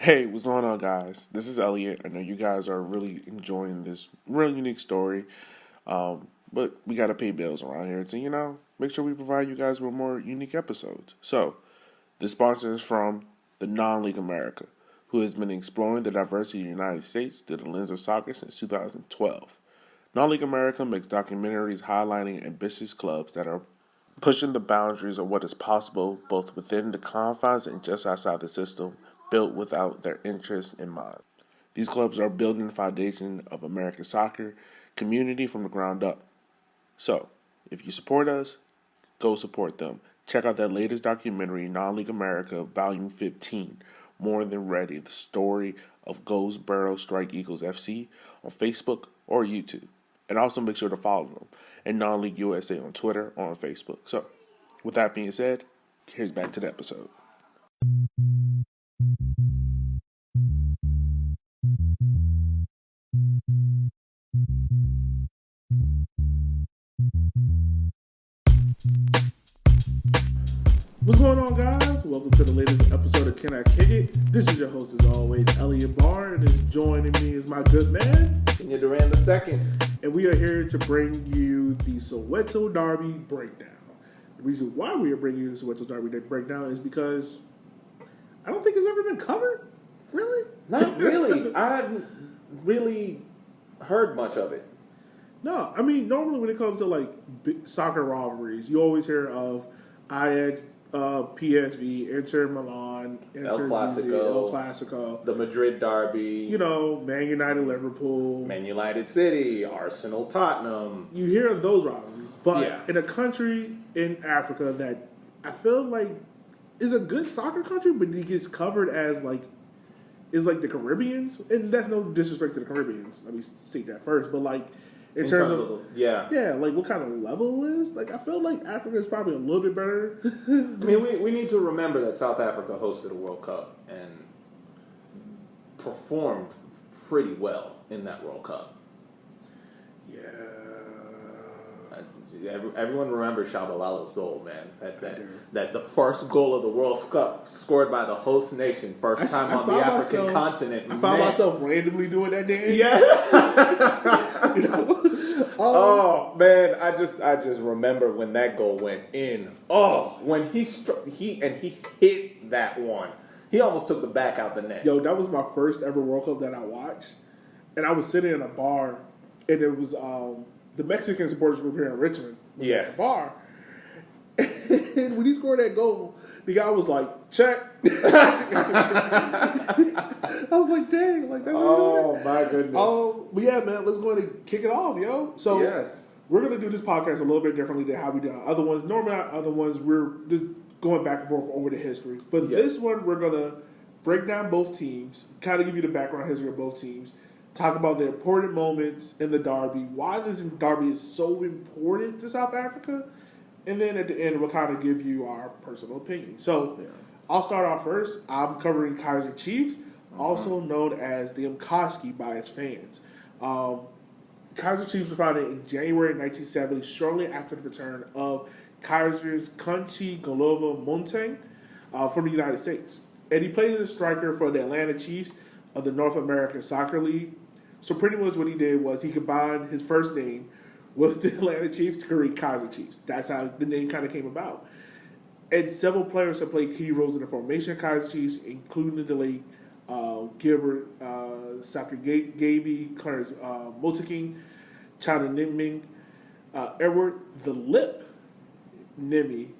Hey, what's going on, guys? This is Elliot. I know you guys are really enjoying this real unique story, but we got to pay bills around here. So, make sure we provide you guys with more unique episodes. So, the sponsor is from the Non-League America, who has been exploring the diversity of the United States through the lens of soccer since 2012. Non-League America makes documentaries highlighting ambitious clubs that are pushing the boundaries of what is possible both within the confines and just outside the system, built without their interests in mind. These clubs are building the foundation of American soccer community from the ground up. So, if you support us, go support them. Check out their latest documentary, Non-League America, Volume 15, More Than Ready, the story of Goldsboro Strike Eagles FC on Facebook or YouTube. And also make sure to follow them and Non-League USA on Twitter or on Facebook. So, with that being said, here's back to the episode. What's going on, guys? Welcome to the latest episode of Can I Kick It? This is your host, as always, Elliot Barr, and joining me is my good man, Senior Duran II. And we are here to bring you the Soweto Derby breakdown. The reason why we are bringing you the Soweto Derby breakdown is because I don't think it's ever been covered. Really? Not really. I haven't really heard much of it. No, I mean, normally when it comes to like soccer rivalries, you always hear of Ajax, PSV, Inter Milan, El Clasico, the Madrid Derby, Man United, Liverpool, Man United City, Arsenal, Tottenham. You hear of those rivalries, but in a country in Africa that I feel like is a good soccer country, but it gets covered as like the Caribbeans, and that's no disrespect to the Caribbeans. Let me state that first, but like. In terms of like what kind of level it is, like I feel like Africa is probably a little bit better. I mean, we need to remember that South Africa hosted a World Cup and performed pretty well in that World Cup. Yeah. Everyone remembers Shabalala's goal, man. That the first goal of the World Cup scored by the host nation, first time on the African continent. I found myself randomly doing that dance. Yeah. Oh man, I just remember when that goal went in. Oh, when he hit that one. He almost took the back out the net. Yo, that was my first ever World Cup that I watched, and I was sitting in a bar, and it was the Mexican supporters group here in Richmond was at the bar. And when he scored that goal, the guy was like, check. I was like, dang. Like, that's my goodness. But yeah, man, let's go ahead and kick it off, yo. So we're going to do this podcast a little bit differently than how we did other ones. Normally, other ones, we're just going back and forth over the history. But this one, we're going to break down both teams, kind of give you the background history of both teams, talk about the important moments in the Derby, why this Derby is so important to South Africa, and then at the end, we'll kind of give you our personal opinion. So, I'll start off first. I'm covering Kaizer Chiefs, also known as the Mkoski by its fans. Kaizer Chiefs was founded in January 1970, shortly after the return of Kaizer's Kunchi Golova Monteng from the United States. And he played as a striker for the Atlanta Chiefs of the North American Soccer League. So pretty much what he did was he combined his first name with the Atlanta Chiefs to create Kaizer Chiefs. That's how the name kind of came about. And several players have played key roles in the formation of Kaizer Chiefs, including the late Gilbert Sakagabi, Clarence Moteking, China Niming, Edward the Lip Nimi.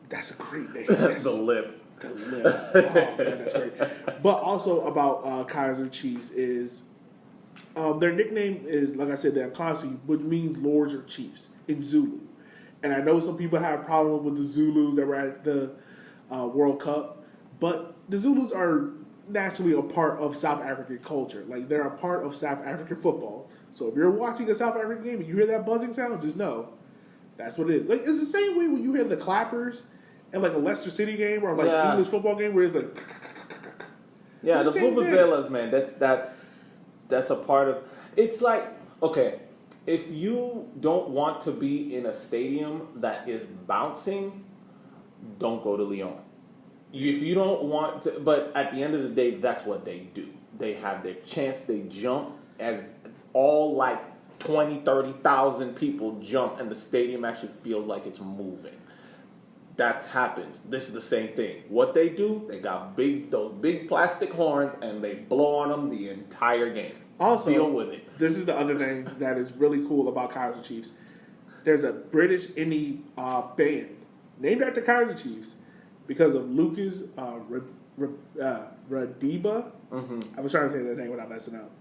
That's a great name. The Lip. The Lip. Oh, man, that's great. But also about Kaizer Chiefs is their nickname is, like I said, the Mkosi, which means lords or chiefs in Zulu. And I know some people have a problem with the Zulus that were at the World Cup, but the Zulus are naturally a part of South African culture. Like, they're a part of South African football. So if you're watching a South African game and you hear that buzzing sound, just know that's what it is. Like, it's the same way when you hear the clappers in like a Leicester City game or like English football game where it's like the vuvuzelas, man. That's a part of. It's like, okay, if you don't want to be in a stadium that is bouncing, don't go to Lyon. if you don't want to, but at the end of the day, that's what they do. They have their chance. They jump as all like 20, 30,000 people jump, and the stadium actually feels like it's moving. That happens. This is the same thing. What they do, they got those big plastic horns, and they blow on them the entire game. Also, deal with it. This is the other thing that is really cool about Kaizer Chiefs. There's a British indie band named after Kaizer Chiefs because of Lucas Radiba. I was trying to say that name without messing up.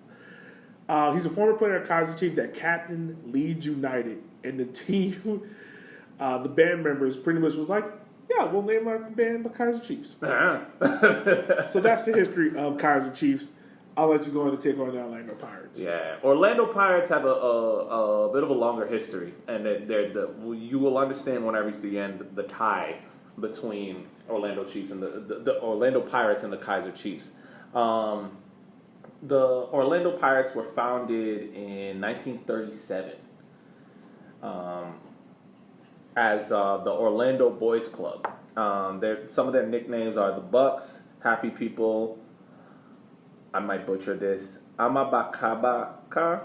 He's a former player of Kaizer Chiefs that captained Leeds United, and the team. The band members pretty much was like, yeah, we'll name our band the Kaizer Chiefs. So that's the history of Kaizer Chiefs. I'll let you go in and take on the Orlando Pirates. Yeah, Orlando Pirates have a bit of a longer history, and you will understand when I reach the end the tie between Orlando Chiefs and the Orlando Pirates and the Kaizer Chiefs. The Orlando Pirates were founded in 1937. As the Orlando Boys Club. Some of their nicknames are the Bucks, Happy People, I might butcher this, Amabakabaka,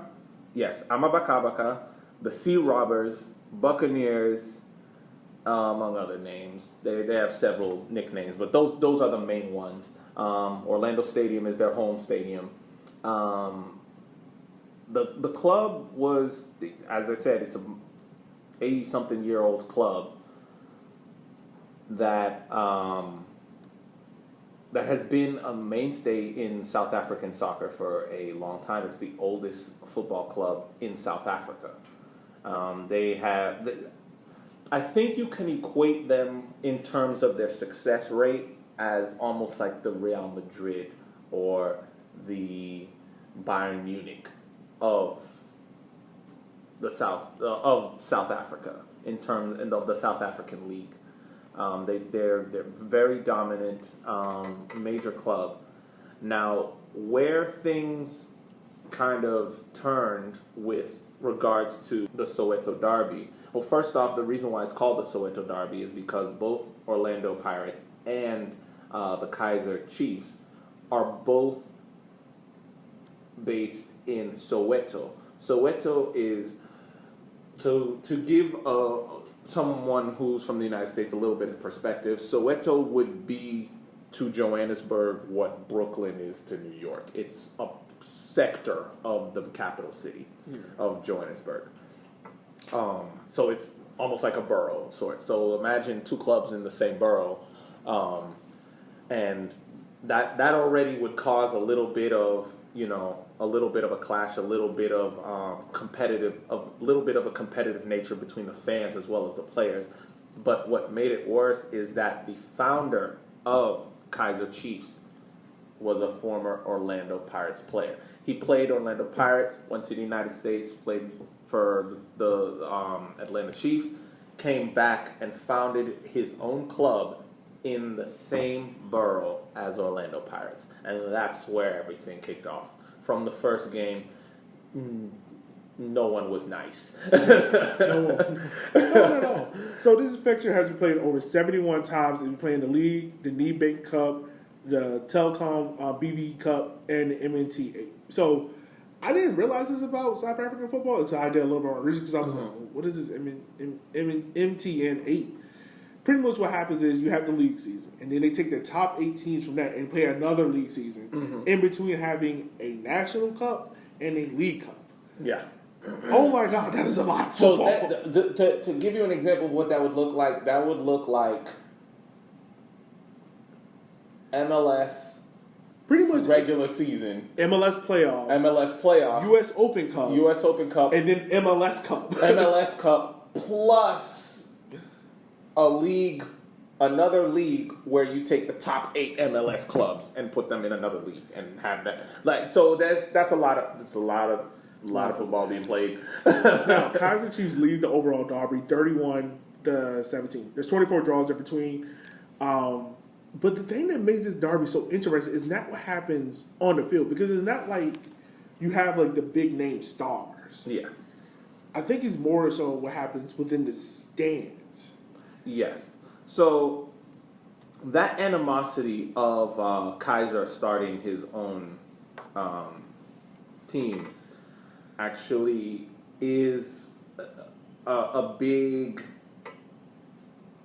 the Sea Robbers, Buccaneers, among other names. They have several nicknames, but those are the main ones. Orlando Stadium is their home stadium. The club was, as I said, it's a 80-something-year-old club that has been a mainstay in South African soccer for a long time. It's the oldest football club in South Africa. I think you can equate them in terms of their success rate as almost like the Real Madrid or the Bayern Munich of South Africa in terms of the South African League. They're very dominant, major club. Now, where things kind of turned with regards to the Soweto Derby. Well, first off, the reason why it's called the Soweto Derby is because both Orlando Pirates and the Kaizer Chiefs are both based in Soweto. Soweto is, to give someone who's from the United States a little bit of perspective, Soweto would be to Johannesburg what Brooklyn is to New York. It's a sector of the capital city of Johannesburg. So it's almost like a borough of sorts. So imagine two clubs in the same borough, and that already would cause a little bit of a clash, a little bit of a competitive nature between the fans as well as the players. But what made it worse is that the founder of Kaizer Chiefs was a former Orlando Pirates player. He played Orlando Pirates, went to the United States, played for the Atlanta Chiefs, came back and founded his own club in the same borough as Orlando Pirates. And that's where everything kicked off. From the first game, no one was nice. No, not at all. So this fixture has been played over 71 times. It's been playing the league, the Nedbank Cup, the Telecom BB Cup, and the MNT 8. So I didn't realize this about South African football until I did a little bit more research because I was like, what is this MTN 8? Pretty much what happens is you have the league season, and then they take the top 8 teams from that and play another league season in between having a national cup and a league cup. Yeah. Oh my God, that is a lot of football. So to give you an example of what that would look like, that would look like MLS, pretty much regular season, MLS playoffs, US Open Cup, and then MLS Cup. MLS Cup plus another league where you take the top 8 MLS clubs and put them in another league and have that. So that's a lot of football being played. Now, Kaizer Chiefs lead the overall derby 31-17. There's 24 draws in between. But the thing that makes this derby so interesting is not what happens on the field, because it's not like you have like the big name stars. Yeah. I think it's more so what happens within the stands. Yes. So that animosity of Kaizer starting his own team actually is a big...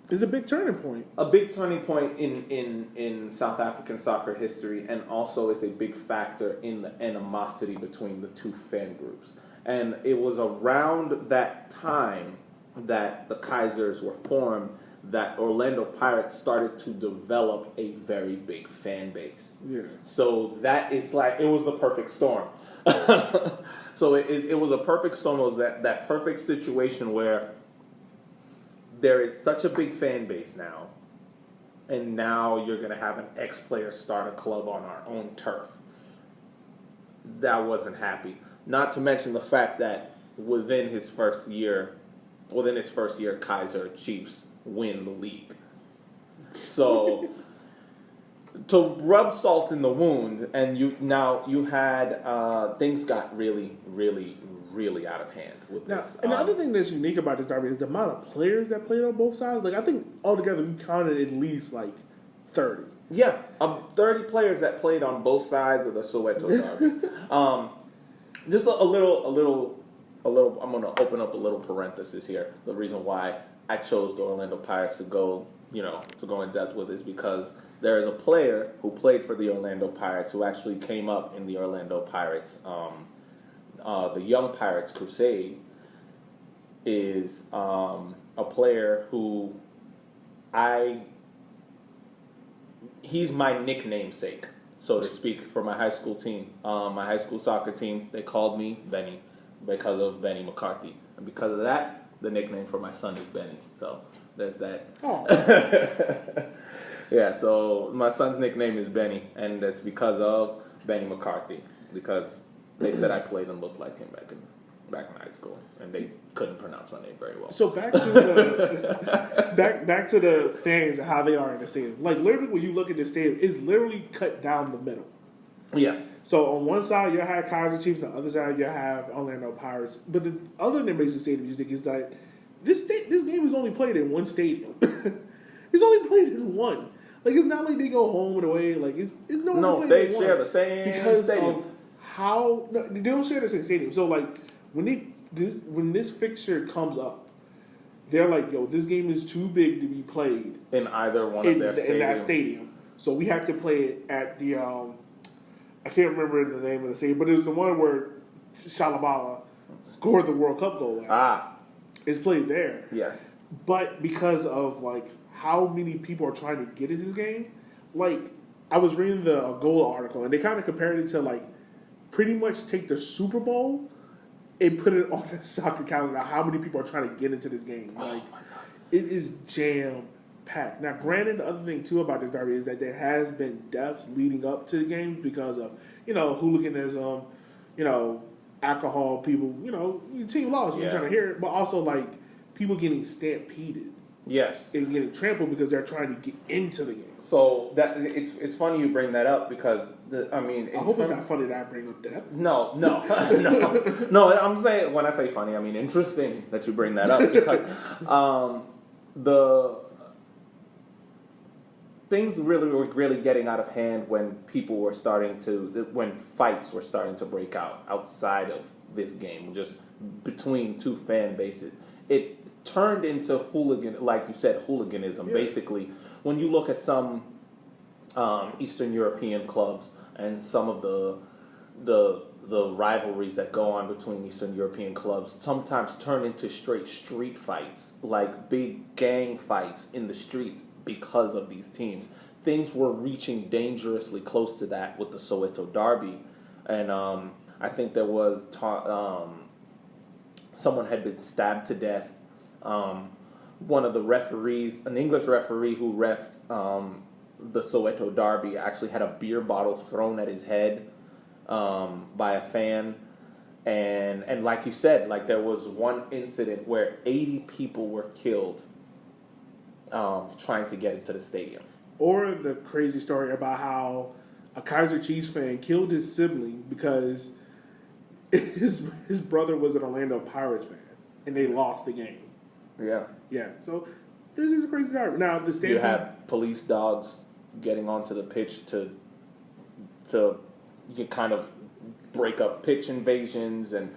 It's a big turning point. A big turning point in South African soccer history, and also is a big factor in the animosity between the two fan groups. And it was around that time that the Kaizers were formed that Orlando Pirates started to develop a very big fan base. Yeah. So that it's like, it was the perfect storm. So it was a perfect storm. It was that perfect situation where there is such a big fan base now, and now you're going to have an ex-player start a club on our own turf. That wasn't happy. Not to mention the fact that within its first year, Kaizer Chiefs win the league. So to rub salt in the wound, and you had things got really, really, really out of hand with this. And the other thing that's unique about this derby is the amount of players that played on both sides. Like, I think altogether we counted at least like 30. Yeah, 30 players that played on both sides of the Soweto Derby. Just a little. I'm going to open up a little parenthesis here. The reason why I chose the Orlando Pirates to go in depth with is because there is a player who played for the Orlando Pirates who actually came up in the Orlando Pirates. The Young Pirates Crusade is a player who he's my nicknamesake, so to speak, for my high school team. My high school soccer team, they called me Benny because of Benny McCarthy. And because of that, the nickname for my son is Benny. So there's that. Oh. Yeah, so my son's nickname is Benny, and that's because of Benny McCarthy, because they said I played and looked like him back in high school, and they couldn't pronounce my name very well. So back to the back to the fans and how they are in the stadium. Like, literally, when you look at the stadium, it's literally cut down the middle. Yes. So on one side you have Kaizer Chiefs, on the other side you have Orlando Pirates. But the other thing makes the stadium unique is that this game is only played in one stadium. It's only played in one. Like, it's not like they go home and away. Like, it's no, they share the same because stadium. Of how they don't share the same stadium. So like when this fixture comes up, they're like, yo, this game is too big to be played in either one of their stadiums. In that stadium. So we have to play it at the I can't remember the name of the stadium, but it was the one where Shalabala scored the World Cup goal at. It's played there. Yes. But because of like how many people are trying to get into the game, like I was reading the goal article and they kind of compared it to like pretty much take the Super Bowl and put it on the soccer calendar. How many people are trying to get into this game? Like, it is jam packed. Now, granted, the other thing too about this derby is that there has been deaths leading up to the game because of hooliganism, alcohol. People, your team lost. You're trying to hear it, but also like people getting stampeded. Yes, and getting trampled because they're trying to get into the game. So that it's funny you bring that up because I hope it's not funny that I bring up that. No. I'm saying, when I say funny, I mean interesting that you bring that up because the things were really getting out of hand when fights were starting to break out outside of this game, just between two fan bases. It turned into hooliganism. Yeah. Basically, when you look at some Eastern European clubs and some of the rivalries that go on between Eastern European clubs, sometimes turn into straight street fights, like big gang fights in the streets because of these teams. Things were reaching dangerously close to that with the Soweto Derby, and I think there was someone had been stabbed to death. One of the referees, an English referee who reffed the Soweto Derby, actually had a beer bottle thrown at his head by a fan. And like you said, like there was one incident where 80 people were killed trying to get into the stadium. Or the crazy story about how a Kaizer Chiefs fan killed his sibling because his brother was an Orlando Pirates fan and they lost the game. Yeah. Yeah. So This is a crazy derby. Now the you have police dogs getting onto the pitch to you kind of break up pitch invasions, and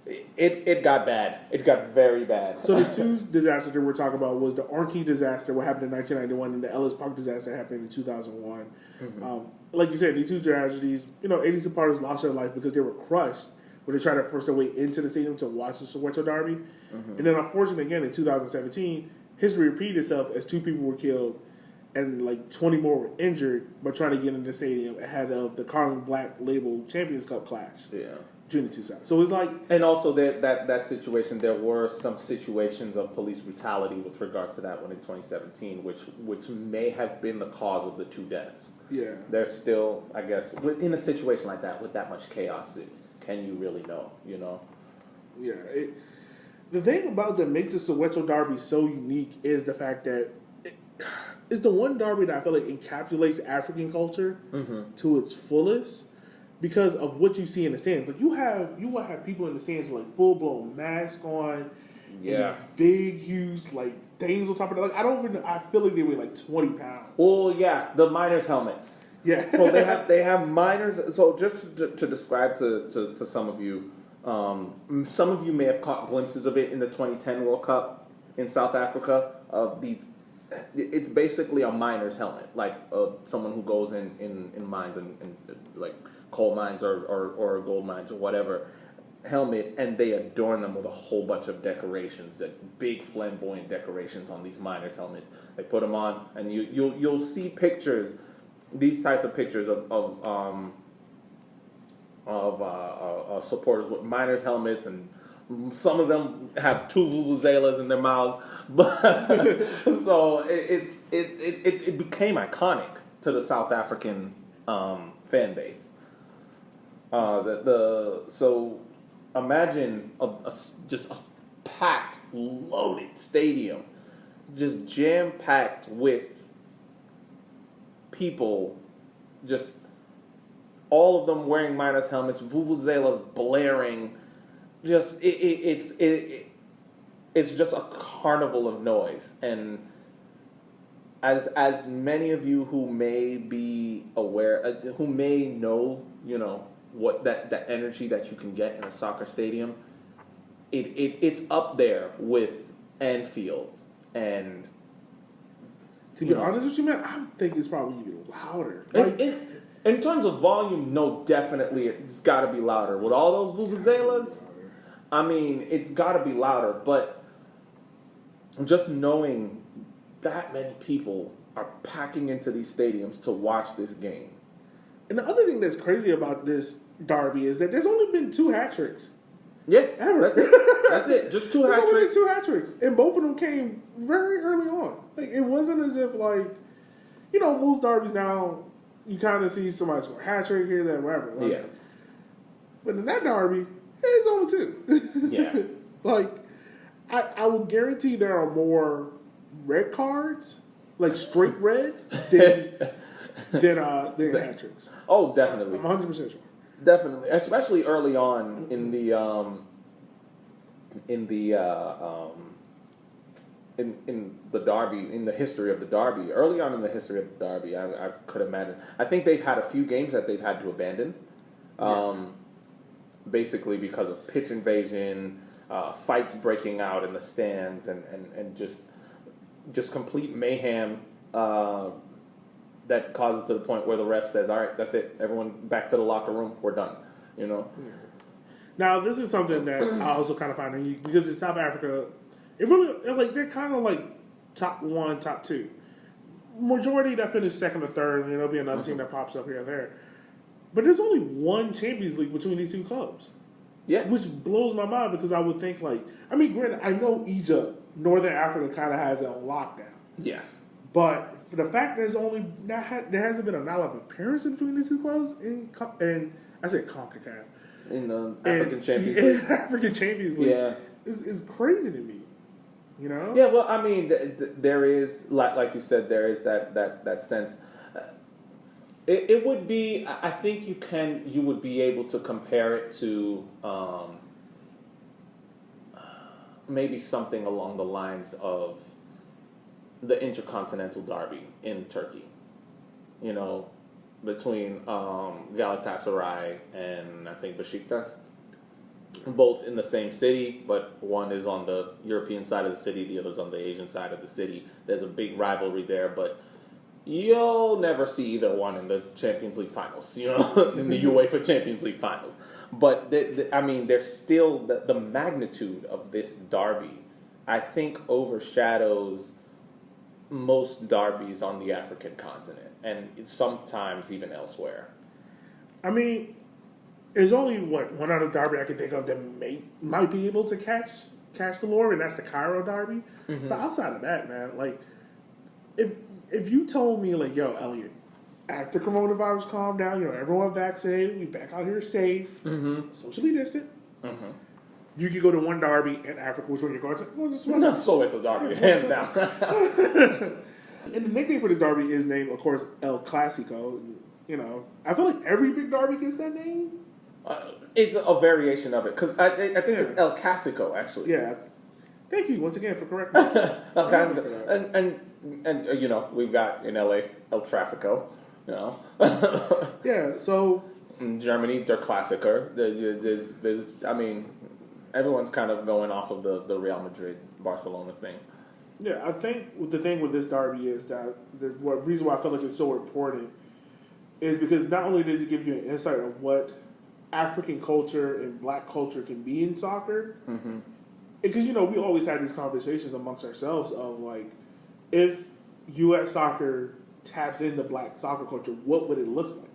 it got bad. It got very bad. So the two disasters that we're talking about was the Orkney disaster, what happened in 1991, and the Ellis Park disaster that happened in 2001. Mm-hmm. Like you said, these two tragedies, 80 supporters lost their life because they were crushed when they tried to force their way into the stadium to watch the Soweto Derby. Mm-hmm. And then unfortunately, again, in 2017, history repeated itself as 2 people were killed and like 20 more were injured by trying to get into the stadium ahead of the Carling Black Label Champions Cup clash. Yeah. Between the two sides. So it's like... And also that situation, there were some situations of police brutality with regards to that one in 2017, which may have been the cause of the 2 deaths. Yeah. There's still, I guess, in a situation like that, with that much chaos, can you really know, Yeah. The thing about that makes the Soweto Derby so unique is the fact that it's the one derby that I feel like encapsulates African culture to its fullest. Because of what you see in the stands, like you will have people in the stands with like full blown mask on, and these big, huge like things on top of it. Like I feel like they weigh like 20 pounds. Well, yeah, the miners' helmets. Yeah, so they have miners. So just to describe to some of you, some of you may have caught glimpses of it in the 2010 World Cup in South Africa. It's basically a miner's helmet, like someone who goes in mines and like coal mines or gold mines or whatever helmet, and they adorn them with a whole bunch of decorations, that big flamboyant decorations on these miners' helmets. They put them on, and you'll see pictures, these types of pictures of supporters with miners' helmets, and some of them have 2 vuvuzelas in their mouths, but so it became iconic to the South African fan base. So imagine just a packed, loaded stadium, just jam packed with people, just all of them wearing miners' helmets, vuvuzelas blaring. Just it's just a carnival of noise, and as many of you who may be aware, who may know, what that energy that you can get in a soccer stadium, it's up there with Anfield, and to be honest with you, man, I think it's probably even louder. In terms of volume, no, definitely it's got to be louder with all those vuvuzelas. I mean, it's got to be louder, but just knowing that many people are packing into these stadiums to watch this game. And the other thing that's crazy about this derby is that there's only been 2 hat tricks. Yeah, ever. That's it. Just 2 hat tricks. There's only been 2 hat tricks, and both of them came very early on. Like it wasn't as if like, most derbies now you kind of see somebody score a hat trick here, there, wherever. Like, yeah. But in that derby, it's only 2. Yeah. Like, I will guarantee there are more red cards, like straight reds, than hat tricks. Oh, definitely. I'm 100% sure. Definitely, especially early on in the derby, in the history of the derby. Early on in the history of the derby, I could imagine. I think they've had a few games that they've had to abandon. Basically because of pitch invasion, fights breaking out in the stands, and just complete mayhem that causes to the point where the ref says, all right, that's it, everyone back to the locker room, we're done, Now, this is something that I also kind of find unique, because in South Africa, they're kind of like top 1, top 2. Majority that finish 2nd or 3rd, and there'll be another team that pops up here or there. But there's only 1 Champions League between these 2 clubs. Yeah. Which blows my mind, because I would think granted, I know Egypt, Northern Africa kind of has it on lockdown. Yes. But for the fact there hasn't been a lot of appearance between these 2 clubs, and I said CONCACAF. In the African Champions League. African Champions League. Yeah. Is crazy to me. Yeah, well, I mean, there is, like you said, there is that sense. It would be, I think you would be able to compare it to maybe something along the lines of the Intercontinental Derby in Turkey. You know, between Galatasaray and I think Besiktas. Both in the same city, but one is on the European side of the city, the other's on the Asian side of the city. There's a big rivalry there, but you'll never see either one in the Champions League finals, you know, in the UEFA Champions League finals. But, there's still the magnitude of this derby, I think, overshadows most derbies on the African continent, and sometimes even elsewhere. I mean, there's only one other derby I can think of that might be able to catch the lure, and that's the Cairo Derby. Mm-hmm. But outside of that, man, like if you told me like, yo, Elliot, after coronavirus calmed down, you know, everyone vaccinated, we back out here safe, socially distant. Mm-hmm. You could go to one derby in Africa. Which one you're going to? Soweto Derby, hands down. And the nickname for this derby is named, of course, El Clasico. You know, I feel like every big derby gets that name. It's a variation of it, because I think it's El Clasico, actually. Yeah. Thank you once again for correcting me. El Clasico. And you know, we've got in LA El Tráfico, you know. Yeah, so in Germany, Der Klassiker. There's everyone's kind of going off of the Real Madrid Barcelona thing. Yeah, I think the thing with this derby is that the reason why I feel like it's so important is because not only does it give you an insight of what African culture and black culture can be in soccer, because, you know, we always had these conversations amongst ourselves of, like, if U.S. soccer taps into black soccer culture, what would it look like?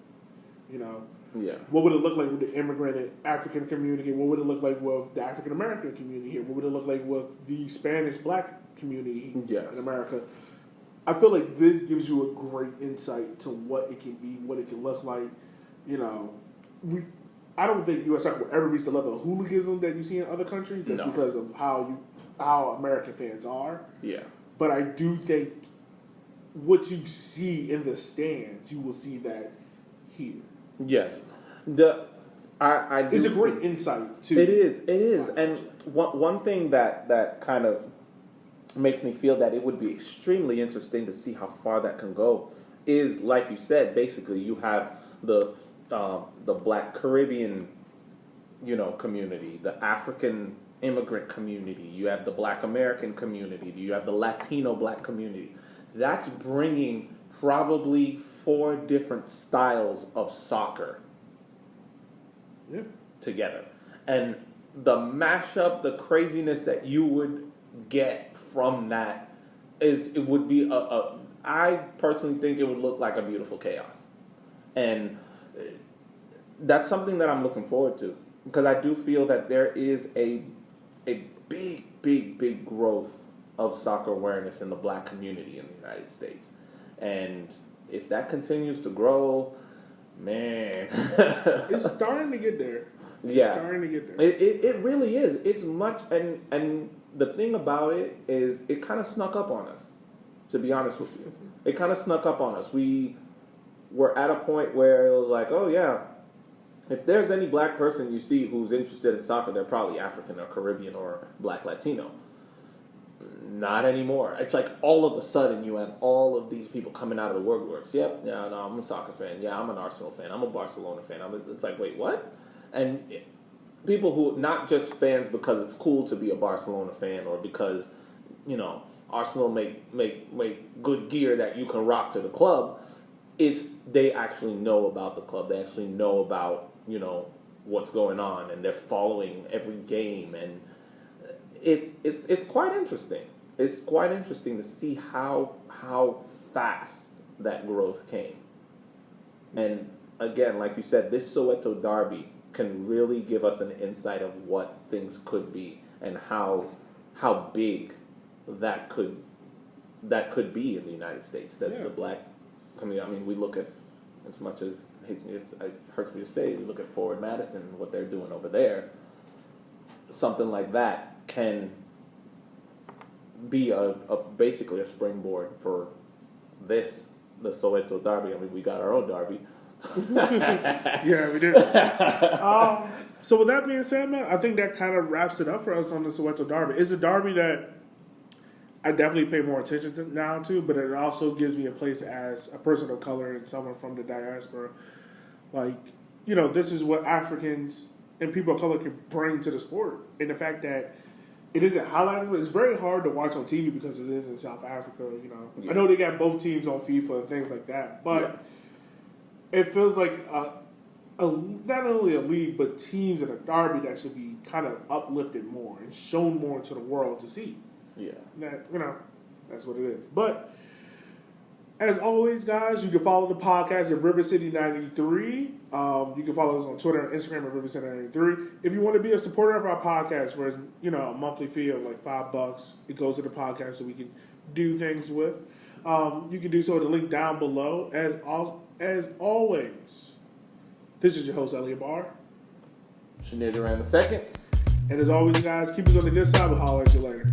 You know? Yeah. What would it look like with the immigrant and African community? What would it look like with the African American community here? What would it look like with the Spanish black community in America? I feel like this gives you a great insight to what it can be, what it can look like. You know, I don't think U.S. soccer will ever reach the level of hooliganism that you see in other countries just because of how American fans are. Yeah. But I do think what you see in the stands, you will see that here. Yes. I do. It's a great insight too. It is. And one thing that kind of makes me feel that it would be extremely interesting to see how far that can go is, like you said, basically you have the Black Caribbean, you know, community, the African immigrant community, you have the Black American community, you have the Latino Black community. That's bringing probably 4 different styles of soccer together. And the mashup, the craziness that you would get from that would be I personally think it would look like a beautiful chaos. And that's something that I'm looking forward to, because I do feel that there is a big growth of soccer awareness in the black community in the United States. And if that continues to grow, man. It's starting to get there. It's starting to get there. It really is. It's much, and the thing about it is it kind of snuck up on us, to be honest with you. It kind of snuck up on us. We were at a point where it was like, oh yeah, if there's any black person you see who's interested in soccer, they're probably African or Caribbean or Black Latino. Not anymore. It's like all of a sudden you have all of these people coming out of the woodworks. Yep, yeah, no, I'm a soccer fan. Yeah, I'm an Arsenal fan. I'm a Barcelona fan. It's like, wait, what? And people who, not just fans because it's cool to be a Barcelona fan or because, you know, Arsenal make good gear that you can rock to the club. It's they actually know about the club. They actually know about, you know, what's going on, and they're following every game, and it's quite interesting. It's quite interesting to see how fast that growth came. And again, like you said, this Soweto Derby can really give us an insight of what things could be and how big that could be in the United States. The black community. I mean, we look at, as much as it hurts me to say, we look at Forward Madison and what they're doing over there. Something like that can be basically a springboard for the Soweto Derby. I mean, we got our own derby. Yeah, we do. So with that being said, man, I think that kind of wraps it up for us on the Soweto Derby. It's a derby that I definitely pay more attention to now too, but it also gives me a place as a person of color and someone from the diaspora. Like, you know, this is what Africans and people of color can bring to the sport. And the fact that it isn't highlighted, but it's very hard to watch on TV because it is in South Africa, you know. Yeah. I know they got both teams on FIFA and things like that, but it feels like not only a league, but teams in a derby that should be kind of uplifted more and shown more to the world to see. Yeah. That, you know, that's what it is. But as always, guys, you can follow the podcast at River City 93. You can follow us on Twitter and Instagram at River City 93. If you want to be a supporter of our podcast for, you know, a monthly fee of like $5, it goes to the podcast so we can do things with. You can do so at the link down below. As always, this is your host, Elliot Barr. Sinead Duran II. And as always, guys, keep us on the good side. We'll holler at you later.